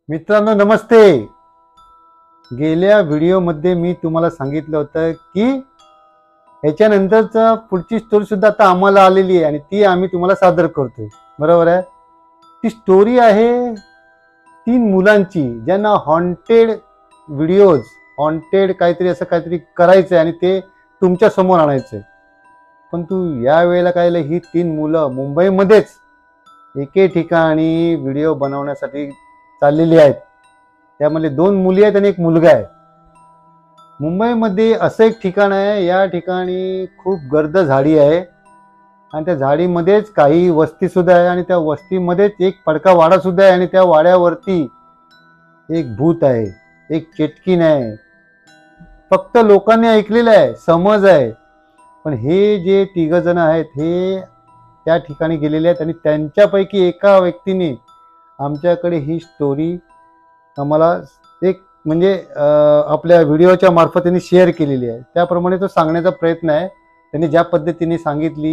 मित्रांनो नमस्ते। गेल्या व्हिडिओमध्ये मी तुम्हाला सांगितलं होतं की याच्यानंतरचा पुढची स्टोरी सुद्धा आता आम्हाला आलेली आहे आणि ती आम्ही तुम्हाला सादर करतोय। बरोबर आहे। ती स्टोरी आहे 3 मुलांची ज्यांना हॉन्टेड व्हिडिओज हॉन्टेड काहीतरी असं काहीतरी करायचं आणि ते तुमच्या समोर आणायचं। पण तू या वेळेला काय ही 3 मुलं मुंबईमध्येच एके ठिकाणी व्हिडिओ बनवण्यासाठी चाललेली आहेत। त्यामध्ये 2 मुली आहेत आणि 1 मुलगा आहे। मुंबईमध्ये असं एक ठिकाण आहे, या ठिकाणी खूप गर्द झाडी आहे आणि त्या झाडीमध्येच काही वस्ती सुद्धा आहे आणि त्या वस्तीमध्येच एक पडका वाडा सुद्धा आहे आणि त्या वाड्यावरती एक भूत आहे, एक चेटकीन आहे। फक्त लोकांनी ऐकलेलं आहे, समज आहे। पण हे जे 3 जण आहेत हे त्या ठिकाणी गेलेले आहेत आणि त्यांच्यापैकी एका व्यक्तीने आमच्याकडे ही स्टोरी आम्हाला एक म्हणजे आपल्या व्हिडिओच्या मार्फतीने शेअर केलेली आहे। त्याप्रमाणे तो सांगण्याचा प्रयत्न आहे। त्यांनी ज्या पद्धतीने सांगितली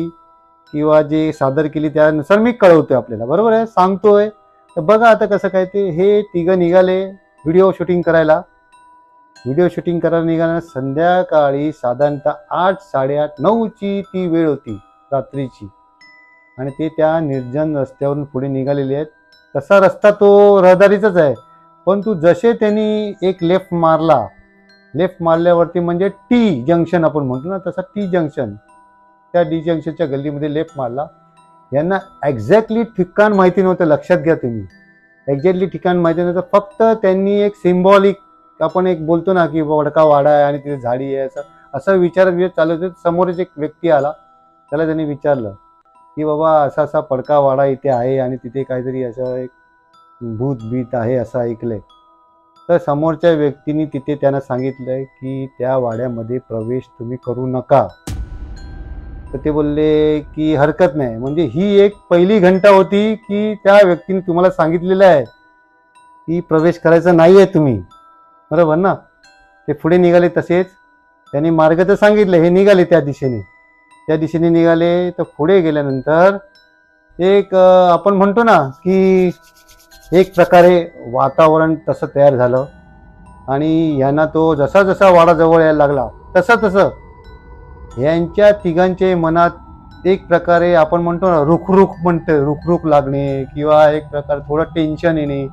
किंवा जे सादर केली त्यानुसार मी कळवतोय आपल्याला। बरोबर आहे, सांगतोय। तर बघा आता कसं काय ते हे 3 निघाले व्हिडिओ शूटिंग करायला। व्हिडिओ शूटिंग करायला निघाल्यानं संध्याकाळी साधारणतः 8, 8:30, 9ची ती वेळ होती रात्रीची आणि ते त्या निर्जन रस्त्यावरून पुढे निघालेले आहेत। तसा रस्ता तो रहदारीचाच आहे, परंतु जसे त्यांनी एक लेफ्ट मारल्यावरती म्हणजे टी जंक्शन आपण म्हणतो ना, तसा टी जंक्शन, त्या डी जंक्शनच्या गल्लीमध्ये लेफ्ट मारला। यांना एक्झॅक्टली ठिकाण माहिती नव्हतं। लक्षात घ्या तुम्ही, एक्झॅक्टली ठिकाण माहिती नव्हतं। फक्त त्यांनी एक सिम्बॉलिक आपण एक बोलतो ना की वडका वाडा आहे आणि तिथे झाडी आहे असं विचारत चालू होते। समोरच एक व्यक्ती आला, त्याला त्यांनी विचारलं की बाबा असा पडका वाडा इथे आहे आणि तिथे काहीतरी असं एक भूत बीत आहे असं ऐकलंय। तर समोरच्या व्यक्तीने तिथे त्यांना सांगितलंय की त्या वाड्यामध्ये प्रवेश तुम्ही करू नका। तर ते बोलले की हरकत नाही। म्हणजे ही एक पहिली घंटा होती की त्या व्यक्तीने तुम्हाला सांगितलेलं आहे की प्रवेश करायचा नाहीये तुम्ही। बरोबर ना। ते पुढे निघाले, तसेच त्यांनी मार्ग तर सांगितले, हे निघाले त्या दिशेने निघाले। तर पुढे गेल्यानंतर एक आपण म्हणतो ना की एक प्रकारे वातावरण तसं तयार झालं आणि यांना तो जसा वाडा जवळ यायला लागला तसं यांच्या 3घांचे मनात एक प्रकारे आपण म्हणतो ना रुखरुख लागणे किंवा एक प्रकार थोडं टेन्शन येणे,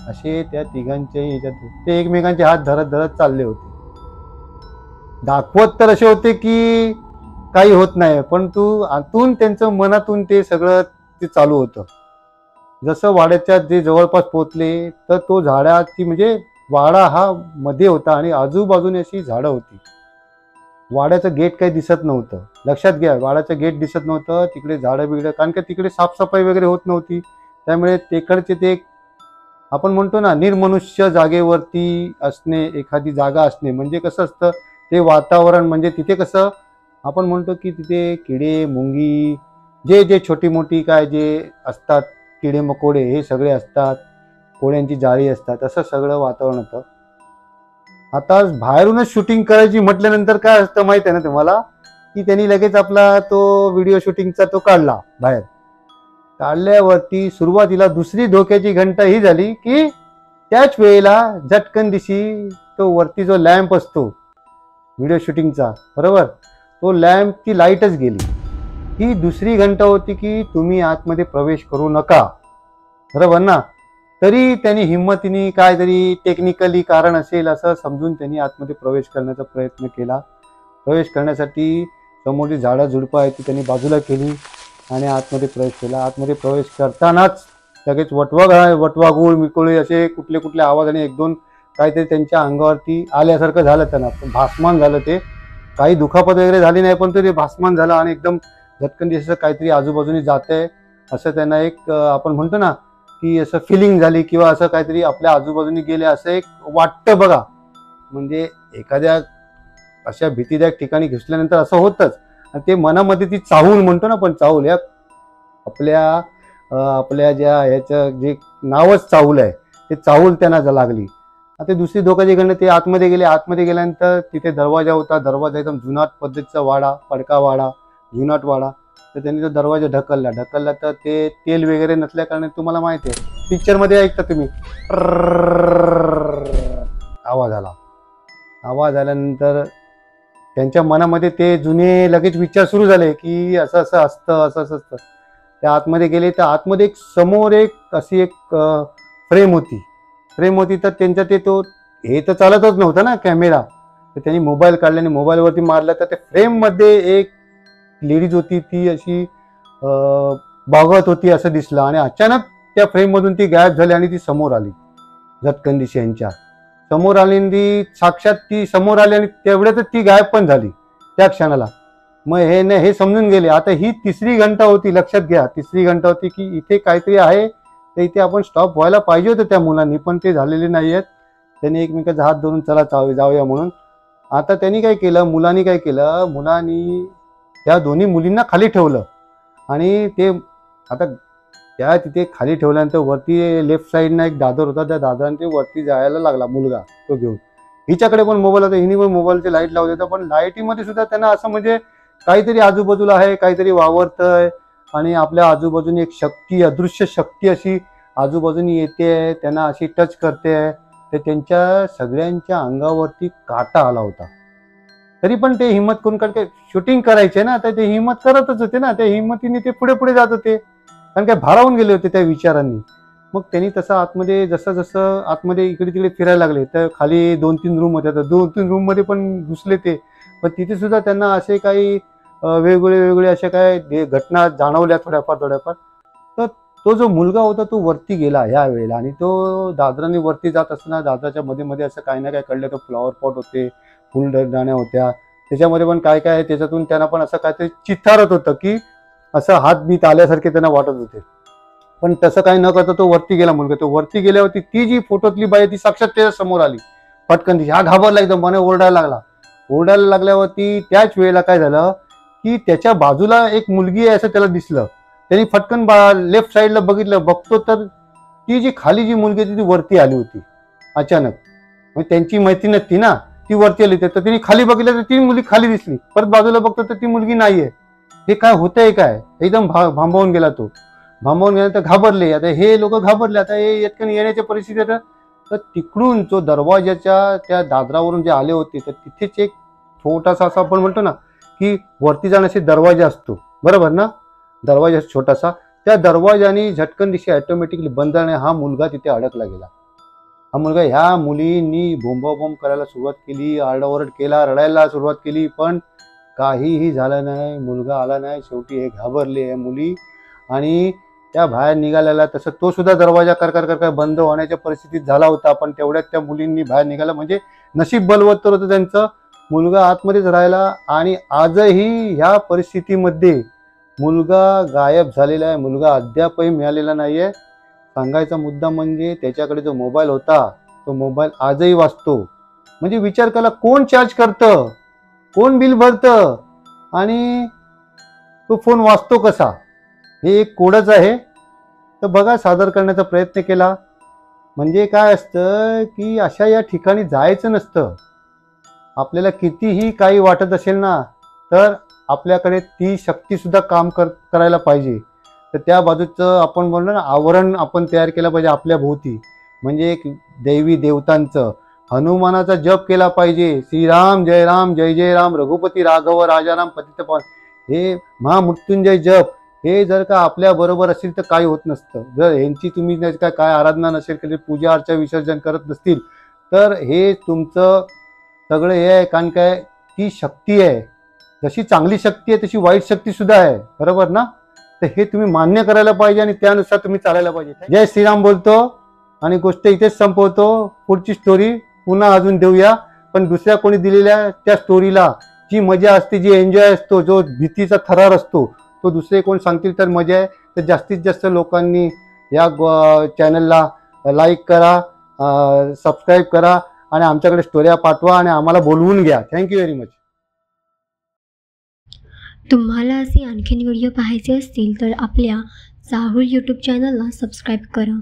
असे त्या 3घांचे याच्यात ते एकमेकांचे हात धरत चालले होते। दाखवत तर असे होते की काही होत नाही, परंतु आतून त्यांचं मनातून ते सगळं ते चालू होतं। जसं वाड्याच्या जे जवळपास पोहोचले तर तो झाडाची म्हणजे वाडा हा मध्ये होता आणि आजूबाजूने अशी झाडं होती। वाड्याचं गेट काही दिसत नव्हतं। लक्षात घ्या, वाड्याचं गेट दिसत नव्हतं, तिकडे झाडं बिडं, कारण की तिकडे साफसफाई वगैरे होत नव्हती। त्यामुळे तिकडचे ते आपण म्हणतो ना निर्मनुष्य जागेवरती असणे, एखादी जागा असणे म्हणजे कसं असतं ते वातावरण, म्हणजे तिथे कसं आपण म्हणतो की तिथे किडे मुंगी जे छोटी मोठी काय जे असतात, किडे मकोडे हे सगळे असतात, कोळ्यांची जाळी असतात, असं सगळं वातावरण होतं। आता बाहेरूनच शूटिंग करायची म्हटल्यानंतर काय असतं माहित आहे ना तुम्हाला, की त्यांनी लगेच आपला तो व्हिडिओ शूटिंगचा तो काढला बाहेर। काढल्यावरती सुरुवातीला दुसरी धोक्याची घंटा ही झाली की त्याच वेळेला झटकन दिशी तो वरती जो लॅम्प असतो व्हिडिओ शूटिंगचा, बरोबर, तो लॅम्पची लाईटच गेली। ही दुसरी घंटा होती की तुम्ही आतमध्ये प्रवेश करू नका, बरोबर ना। तरी त्यांनी हिंमतीने काहीतरी टेक्निकली कारण असेल असं समजून त्यांनी आतमध्ये प्रवेश करण्याचा प्रयत्न केला। प्रवेश करण्यासाठी समोरची झाडं झुडपं आहेत ती त्यांनी बाजूला केली आणि आतमध्ये प्रवेश केला। आतमध्ये प्रवेश करतानाच लगेच वटवा गुळ मिकोळी असे कुठले आवाज आणि 1-2 काहीतरी त्यांच्या अंगावरती आल्यासारखं झालं। त्यांना भासमान झालं, ते काही दुखापत वगैरे झाली नाही, पण ते भासमान झालं आणि एकदम झटकन दिसतं काहीतरी आजूबाजूने जातंय असं त्यांना एक आपण म्हणतो ना की असं फिलिंग झाली किंवा असं काहीतरी आपल्या आजूबाजूने गेले असं एक वाटतं बघा। म्हणजे एखाद्या अशा भीतीदायक ठिकाणी घुसल्यानंतर असं होतंच आणि ते मनामध्ये ती चाहूल म्हणतो ना आपण, चाहूल या आपल्या ज्या ह्याचं जे नावच चाहूल आहे, ते चाहूल त्यांना लागली। आता दुसरी धोकाची घंटा ते आतमध्ये गेले। आतमध्ये गेल्यानंतर तिथे दरवाजा होता, दरवाजा एकदम जुनाट पद्धतीचा वाडा, पडका वाडा, जुनाट वाडा। तर त्यांनी तो दरवाजा ढकलला तर ते तेल वगैरे नसल्या कारणाने तुम्हाला माहिती आहे पिक्चर मध्ये ऐकता तुम्ही, आवाज आला. आवाज आल्यानंतर त्यांच्या मनामध्ये ते जुने लगेच विचार सुरू झाले की असं असं असतं, असं असं असतं. त्या आतमध्ये गेले तर आतमध्ये एक समोर एक अशी एक फ्रेम होती. तर त्यांच्या ते तो हे तर चालतच नव्हतं ना कॅमेरा, तर त्यांनी मोबाईल काढला आणि मोबाईलवरती मारला तर त्या फ्रेममध्ये एक लेडीज होती. ती अशी बघत होती असं दिसलं आणि अचानक त्या फ्रेममधून ती गायब झाली आणि ती समोर आली. झटकन दिशी यांच्या समोर आली आणि ती साक्षात ती समोर आली आणि तेवढ्यातच ती गायब पण झाली त्या क्षणाला. मग हे समजून गेले आता ही तिसरी घंटा होती, लक्षात घ्या तिसरी घंटा होती की इथे काहीतरी आहे, तर इथे आपण स्टॉप व्हायला पाहिजे होतं त्या मुलांनी, पण ते झालेले नाही आहेत. त्यांनी एकमेकांचा हात धरून चला जाऊया म्हणून. आता त्यांनी काय केलं, मुलांनी काय केलं, मुलांनी त्या दोन्ही मुलींना खाली ठेवलं आणि ते आता त्या तिथे खाली ठेवल्यानंतर वरती लेफ्ट साईडनं एक दादर होता, त्या दादराने ते वरती जायला लागला मुलगा तो घेऊन. हिच्याकडे पण मोबाईल होता, हिने पण मोबाईलची लाईट लावली होता, पण लाईटीमध्ये सुद्धा त्यांना असं म्हणजे काहीतरी आजूबाजूला आहे, काहीतरी वावरतंय आणि आपल्या आजूबाजूने एक शक्ती, अदृश्य शक्ती अशी आजूबाजूनी येते, त्यांना अशी टच करते. तर त्यांच्या सगळ्यांच्या अंगावरती काटा आला होता. तरी पण ते हिंमत करून, कारण काय शूटिंग करायचे ना, तर ते हिंमत करतच होते ना, त्या हिंमतीने ते पुढे पुढे जात होते, कारण काय भारावून गेले होते त्या विचारांनी. मग त्यांनी तसं आतमध्ये जसं जसं आतमध्ये इकडे तिकडे फिरायला लागले, तर खाली 2-3 रूम होत्या, तर 2-3 रूम मध्ये पण घुसले ते. पण तिथे सुद्धा त्यांना असे काही वेगवेगळे अशा काय घटना जाणवल्या थोड्याफार. तर तो जो मुलगा होता तो वरती गेला ह्या वेळेला आणि तो दादराने वरती जात असताना दादराच्या मध्ये मध्ये असं काही ना काय कळलं. तो फ्लॉवर पॉट होते, फुलदाण्या होत्या, त्याच्यामध्ये पण काय काय आहे, त्याच्यातून त्यांना पण असं काहीतरी चिथारत होतं की असं हात बीत आल्यासारखे त्यांना वाटत होते. पण तसं काही न करता तो वरती गेला मुलगा. तो वरती गेल्यावरती ती जी फोटोतली बाई ती साक्षात त्याच्या समोर आली पटकन. ती हा घाबरला एकदम, मने ओरडायला लागल्यावरती त्याच वेळेला काय झालं की त्याच्या बाजूला एक मुलगी आहे असं त्याला दिसलं. त्यांनी फटकन लेफ्ट साईडला बघतो तर ती जी खाली जी मुलगी होती ती वरती आली होती अचानक. मग त्यांची मैत्रीण ती ना, ती वरती आली. तर तिने खाली बघितलं तर ती मुलगी खाली दिसली. परत बाजूला बघतो तर ती मुलगी नाहीये. हे काय होतंय काय, एकदम भांबावून गेला तो. भांबावून गेल्यानंतर घाबरले. आता हे लोक घाबरले, आता हे येतकन येण्याच्या परिस्थिती. तर तिकडून जो दरवाजाच्या त्या दादरावरून जे आले होते, तर तिथेच एक छोटासा असा आपण म्हणतो ना की वरती जाण्याचे दरवाजा असतो, बरोबर ना, दरवाजा छोटासा, त्या दरवाजाने झटकन दिशी ऑटोमॅटिकली बंद झाल्याने हा मुलगा तिथे अडकला गेला. हा मुलगा ह्या मुलींनी बोंबाबोंब करायला सुरुवात केली, आरडाओरड केला, रडायला सुरुवात केली, पण काहीही झालं नाही. मुलगा आला नाही. शेवटी हे घाबरले या मुली आणि त्या बाहेर निघालेला. तसं तो सुद्धा दरवाजा कर बंद होण्याच्या परिस्थितीत झाला होता, पण तेवढ्यात त्या मुलींनी बाहेर निघाला. म्हणजे नशीब बलवत्तर होतं त्यांचं. मुलगा आतमध्येच राहिला आणि आजही ह्या परिस्थितीमध्ये मुलगा गायब झालेला आहे. मुलगा अद्यापही मिळालेला नाहीये. सांगायचा मुद्दा म्हणजे त्याच्याकडे जो मोबाईल होता तो मोबाईल आजही वाचतो. म्हणजे विचार करा, कोण चार्ज करतं, कोण बिल भरतं आणि तो फोन वाचतो कसा, हे एक कोडच आहे. तर बघा, सादर करण्याचा प्रयत्न केला. म्हणजे काय असतं की अशा या ठिकाणी जायचं नसतं. आपल्याला कितीही काही वाटत असेल ना, तर आपल्याकडे ती शक्ती सुद्धा काम करायला पाहिजे. तर त्या बाजूचं आपण बोललो ना, आवरण आपण तयार केलं पाहिजे आपल्या भोवती. म्हणजे एक दैवी देवतांचं, हनुमानाचा जप केला पाहिजे. श्रीराम जय राम जय जय राम, रघुपती राघव राजाराम पतित पावन, हे महामृत्युंजय जप हे जर का आपल्या बरोबर असेल तर काही होत नसतं. जर ह्यांची तुम्ही काय आराधना नसेल केली, पूजा अर्चा विसर्जन करत नसतील, तर हे तुमचं सगळं हे आहे. कारण काय, ती शक्ती आहे. जशी चांगली शक्ती आहे तशी वाईट शक्ती सुद्धा आहे, बरोबर ना. तर हे तुम्ही मान्य करायला पाहिजे आणि त्यानुसार तुम्ही चालायला पाहिजे. जय श्रीराम बोलतो आणि गोष्ट इथेच संपवतो. पुढची स्टोरी पुन्हा अजून देऊया, पण दुसऱ्या कोणी दिलेल्या त्या स्टोरीला जी मजा असते, जी एन्जॉय असतो, जो भीतीचा थरार असतो, तो दुसरे कोण सांगतील तर मजा आहे. तर जास्तीत जास्त लोकांनी या चॅनलला लाईक करा, सबस्क्राईब करा आणि आमच्याकडे स्टोऱ्या पाठवा आणि आम्हाला बोलवून घ्या. Thank you very much. तुम्हाला असे आणखीन व्हिडिओ पाहायचे असतील तर आपल्या चाहूल यूट्यूब चॅनलला सबस्क्राईब करा.